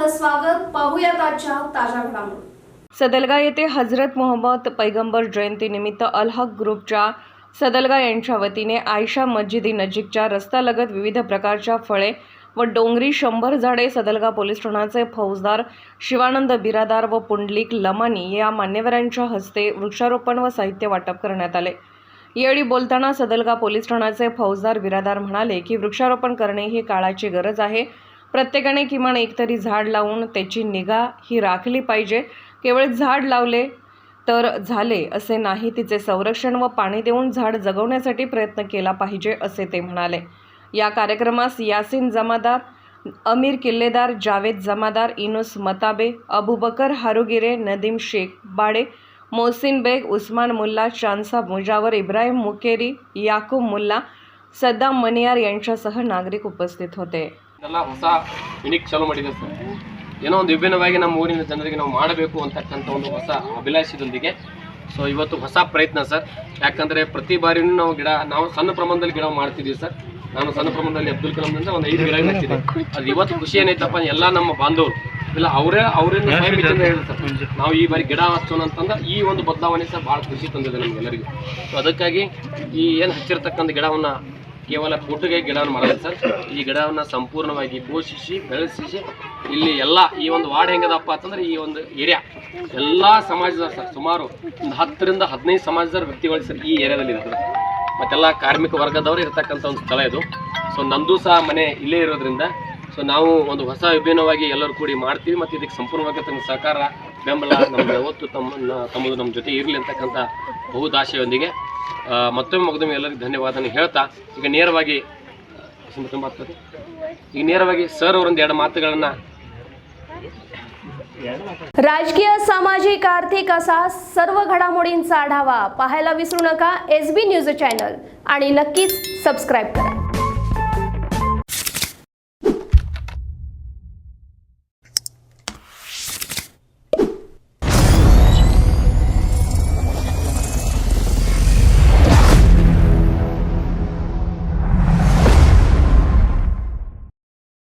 आपलं स्वागत. पाहूयात आजच्या ताज्या घडामोडी. सदलगा येथे हजरत मोहम्मद पैगंबर जयंतीनिमित्त अल हक ग्रुपच्या सदलगा यांच्या वतीने आयशा मस्जिदी नजीकच्या रस्त्यालगत विविध प्रकारच्या फळे व डोंगरी 100 झाडे सदलगा पोलीस ठाण्याचे फौजदार शिवानंद बिरादार व पुंडलिक लमानी या मान्यवरांच्या हस्ते वृक्षारोपण व साहित्य वाटप करण्यात आले. यावेळी बोलताना सदलगा पोलीस ठाण्याचे फौजदार बिरादार म्हणाले की वृक्षारोपण करणे ही काळाची गरज आहे. प्रत्येकाने किमान एक तरी झाड लावून त्याची निगा ही राखली पाहिजे. केवळ झाड लावले तर झाले असे नाही, तिचे संरक्षण व पाणी देऊन झाड जगवण्यासाठी प्रयत्न केला पाहिजे असे ते म्हणाले. या कार्यक्रमास यासिन जमादार, अमीर किल्लेदार, जावेद जमादार, इनुस मताबे, अबूबकर हारुगिरे, नदीम शेख बाडे, मोहसिन बेग, उस्मान मुल्ला, चांदसाब मुजावर, इब्राहिम मुकेरी, याकूब मुल्ला, सद्दाम मनियार यांच्यासह नागरिक उपस्थित होते. ಹೊಸ ಯುನಿಕ್ ಚಾಲೂ ಮಾಡಿದೆ ಸರ್. ಏನೋ ಒಂದು ವಿಭಿನ್ನವಾಗಿ ನಮ್ಮ ಊರಿನ ಜನರಿಗೆ ನಾವು ಮಾಡಬೇಕು ಅಂತಕ್ಕಂಥ ಒಂದು ಹೊಸ ಅಭಿಲಾಷೆಯೊಂದಿಗೆ ಇವತ್ತು ಹೊಸ ಪ್ರಯತ್ನ ಸರ್. ಯಾಕಂದರೆ ಪ್ರತಿ ಬಾರಿಯೂ ನಾವು ಸಣ್ಣ ಪ್ರಮಾಣದಲ್ಲಿ ಗಿಡ ಮಾಡ್ತಿದ್ದೀವಿ ಸರ್. ನಾನು ಸಣ್ಣ ಪ್ರಮಾಣದಲ್ಲಿ ಅಬ್ದುಲ್ ಕಲಾಂದಿಂದ ಒಂದು 5 ಗಿಡ ಹಚ್ಚಿದೆ. ಅದು ಇವತ್ತು ಖುಷಿ ಏನೈತಪ್ಪ, ಎಲ್ಲ ನಮ್ಮ ಬಾಂಧವರು ಇಲ್ಲ ಅವರಿಂದ ಹೇಳ್ತಾರೆ ನಾವು ಈ ಬಾರಿ ಗಿಡ ಹಚ್ಚೋಣ ಅಂತಂದ್ರೆ ಈ ಒಂದು ಬದಲಾವಣೆ ಸರ್ ಭಾಳ ಖುಷಿ ತಂದಿದೆ ನಮಗೆಲ್ಲರಿಗೂ. ಅದಕ್ಕಾಗಿ ಈ ಏನು ಹಚ್ಚಿರ್ತಕ್ಕಂಥ ಗಿಡವನ್ನು ಕೇವಲ ಫೋಟೋಗೆ ಗಿಡವನ್ನು ಮಾಡಲ್ಲ ಸರ್. ಈ ಗಿಡವನ್ನು ಸಂಪೂರ್ಣವಾಗಿ ಪೋಷಿಸಿ ಬೆಳೆಸಿ ಇಲ್ಲಿ ಎಲ್ಲ ಈ ಒಂದು ವಾರ್ಡ್ ಹೆಂಗದಪ್ಪ ಅಂತಂದ್ರೆ ಈ ಒಂದು ಏರಿಯಾ ಎಲ್ಲ ಸಮಾಜದವ್ರು ಸರ್, ಸುಮಾರು ಒಂದು 10 ರಿಂದ 15 ಸಮಾಜದವ್ರ ವ್ಯಕ್ತಿಗಳು ಸರ್ ಈ ಏರಿಯಾದಲ್ಲಿ ಇರ್ತಾರೆ. ಮತ್ತೆಲ್ಲ ಕಾರ್ಮಿಕ ವರ್ಗದವರು ಇರ್ತಕ್ಕಂಥ ಒಂದು ಸ್ಥಳ ಇದು. ನಂದು ಸಹ ಮನೆ ಇಲ್ಲೇ ಇರೋದ್ರಿಂದ ನಾವು ಒಂದು ಹೊಸ ವಿಭಿನ್ನವಾಗಿ ಎಲ್ಲರೂ ಕೂಡಿ ಮಾಡ್ತೀವಿ. ಮತ್ತು ಇದಕ್ಕೆ ಸಂಪೂರ್ಣವಾಗಿ ತಮ್ಮ ಸಹಕಾರ ಬೆಂಬಲ ನಮ್ಗೆ ಯಾವತ್ತು ತಮ್ಮದು ನಮ್ಮ ಜೊತೆ ಇರಲಿ ಅಂತಕ್ಕಂಥ ಬಹುದಾಶೆಯೊಂದಿಗೆ ಮತ್ತೊಮ್ಮೆ ಮಗದೊಮ್ಮೆ ಎಲ್ಲರಿಗೂ ಧನ್ಯವಾದನ ಹೇಳ್ತಾ ಈಗ ನೇರವಾಗಿ ಸರ್ ಅವರೊಂದು 2 ಮಾತುಗಳನ್ನು. राजकीय, सामाजिक, आर्थिक असा सर्व घडामोडींचा आढावा पाहायला विसरू नका SB न्यूज चॅनल आणि नक्कीच सबस्क्राईब करा.